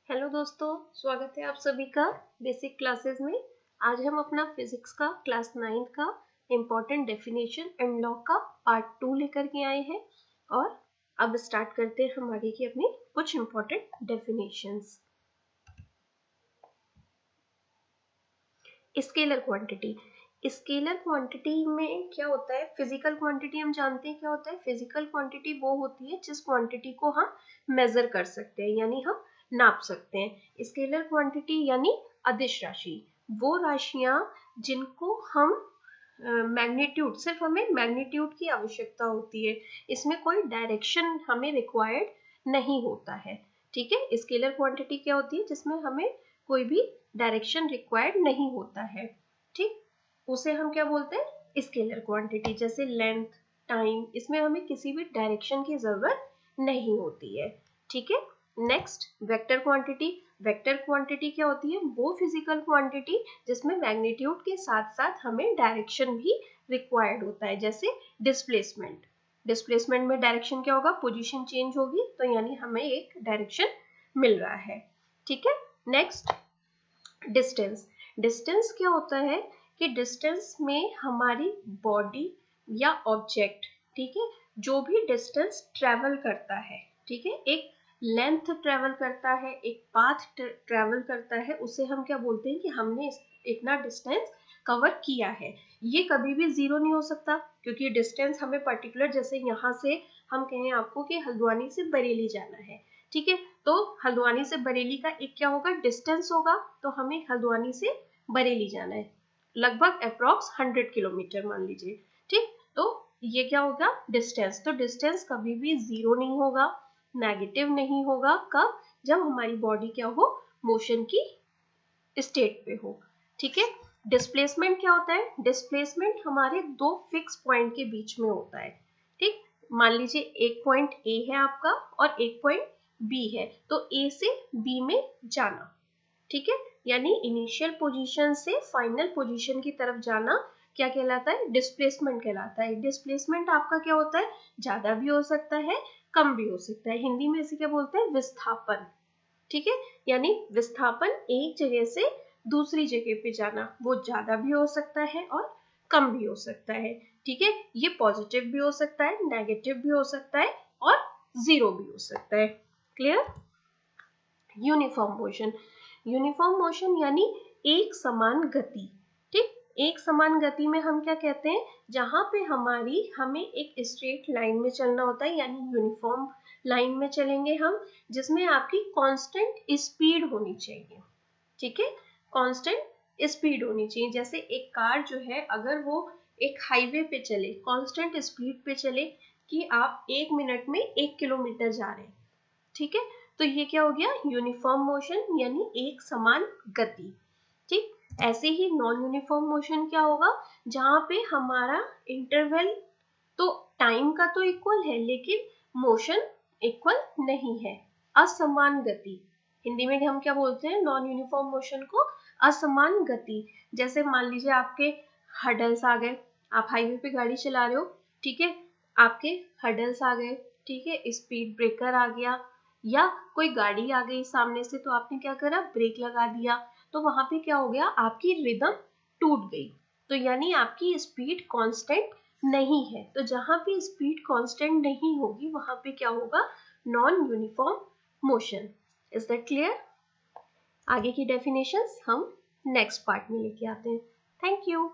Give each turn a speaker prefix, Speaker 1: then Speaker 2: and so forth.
Speaker 1: Hello दोस्तों, स्वागत है आप सभी का बेसिक क्लासेस में। आज हम अपना फिजिक्स का क्लास 9 का इम्पोर्टेंट डेफिनेशन एंड लॉ का पार्ट 2 लेकर के आए हैं और अब स्टार्ट करते हैं हम आगे की अपनी कुछ important definitions. Scalar quantity. Scalar quantity में क्या होता है? फिजिकल क्वांटिटी हम जानते हैं क्या होता है। फिजिकल क्वांटिटी वो होती है जिस क्वांटिटी को हम मेजर कर सकते हैं, यानी हम नाप सकते हैं। स्केलर क्वांटिटी यानी अदिश राशि, वो राशियां जिनको हम मैग्नीट्यूड, सिर्फ हमें मैग्नीट्यूड की आवश्यकता होती है, इसमें कोई डायरेक्शन हमें रिक्वायर्ड नहीं होता है। ठीक है, स्केलर क्वांटिटी क्या होती है? जिसमें हमें कोई भी डायरेक्शन रिक्वायर्ड नहीं होता है। ठीक, उसे हम क्या बोलते हैं? Scalar quantity. जैसे लेंथ, टाइम, इसमें हमें किसी भी डायरेक्शन की जरूरत नहीं होती है। ठीक है, next vector quantity. Vector quantity क्या होती है? वो फिजिकल क्वांटिटी जिसमें मैग्नीट्यूड के साथ साथ हमें डायरेक्शन भी रिक्वायर्ड होता है। जैसे डिस्प्लेसमेंट। डिस्प्लेसमेंट में डायरेक्शन क्या होगा? पोजीशन चेंज होगी, तो यानी हमें एक डायरेक्शन मिल रहा है। ठीक है, नेक्स्ट डिस्टेंस। डिस्टेंस क्या होता है कि डिस्टेंस में हमारी बॉडी या ऑब्जेक्ट, ठीक है, जो भी डिस्टेंस ट्रेवल करता है, ठीक है, एक लेंथ ट्रेवल करता है, एक पाथ ट्रेवल करता है, उसे हम क्या बोलते हैं कि हमने इतना डिस्टेंस कवर किया है। ये कभी भी जीरो नहीं हो सकता, क्योंकि डिस्टेंस हमें पर्टिकुलर, जैसे यहाँ से हम कहें आपको कि हल्द्वानी से बरेली जाना है, ठीक है, तो हल्द्वानी से बरेली का एक क्या होगा? डिस्टेंस होगा। तो हमें हल्द्वानी से बरेली जाना है, लगभग अप्रॉक्स 100 किलोमीटर मान लीजिए। ठीक, तो ये क्या होगा? डिस्टेंस। तो डिस्टेंस कभी भी जीरो नहीं होगा, नेगेटिव नहीं होगा। कब? जब हमारी बॉडी क्या हो? मोशन की स्टेट पे हो। ठीक है, डिस्प्लेसमेंट क्या होता है? डिस्प्लेसमेंट हमारे दो फिक्स पॉइंट के बीच में होता है। ठीक, मान लीजिए एक पॉइंट ए है आपका और एक पॉइंट बी है, तो ए से बी में जाना, ठीक है, यानी इनिशियल पोजीशन से फाइनल पोजीशन की तरफ जाना क्या कहलाता है? डिस्प्लेसमेंट कहलाता है। डिस्प्लेसमेंट आपका क्या होता है? ज्यादा भी हो सकता है, कम भी हो सकता है। हिंदी में इसे क्या बोलते हैं? विस्थापन। ठीक है, यानी विस्थापन एक जगह से दूसरी जगह पे जाना, वो ज्यादा भी हो सकता है और कम भी हो सकता है। ठीक है, ये पॉजिटिव भी हो सकता है, नेगेटिव भी हो सकता है और जीरो भी हो सकता है। Clear? Uniform motion. Uniform motion यानी एक समान गति। ठीक, एक समान गति में हम क्या कहते हैं? जहां पे हमें एक स्ट्रेट लाइन में चलना होता है, यानी यूनिफॉर्म लाइन में चलेंगे हम, जिसमें आपकी कांस्टेंट स्पीड होनी चाहिए। ठीक है, कांस्टेंट स्पीड होनी चाहिए। जैसे एक कार जो है, अगर वो एक हाईवे पे चले, कांस्टेंट स्पीड पे चले कि आप 1 मिनट में 1 किलोमीटर जा रहे हैं, ठीक है, तो ये क्या हो गया? यूनिफॉर्म मोशन, यानी एक समान गति। ठीक, ऐसे ही नॉन यूनिफॉर्म मोशन क्या होगा? जहां पे हमारा इंटरवल तो टाइम का तो इक्वल है, लेकिन मोशन इक्वल नहीं है, असमान गति। हिंदी में हम क्या बोलते हैं? नॉन यूनिफॉर्म मोशन को असमान गति। जैसे मान लीजिए आपके हडल्स आ गए, आप हाईवे पे गाड़ी चला रहे हो, ठीक है, आपके हडल्स आ गए, ठीक है, स्पीड ब्रेकर आ गया, या कोई गाड़ी आ गई सामने से, तो आपने क्या करा? ब्रेक लगा दिया, तो वहां पे क्या हो गया? आपकी रिदम टूट गई, तो यानी आपकी स्पीड कांस्टेंट नहीं है। तो जहां पे स्पीड कांस्टेंट नहीं होगी, वहां पे क्या होगा? Non uniform motion. Is that clear? आगे की डेफिनेशंस हम नेक्स्ट पार्ट में लेके आते हैं। Thank you.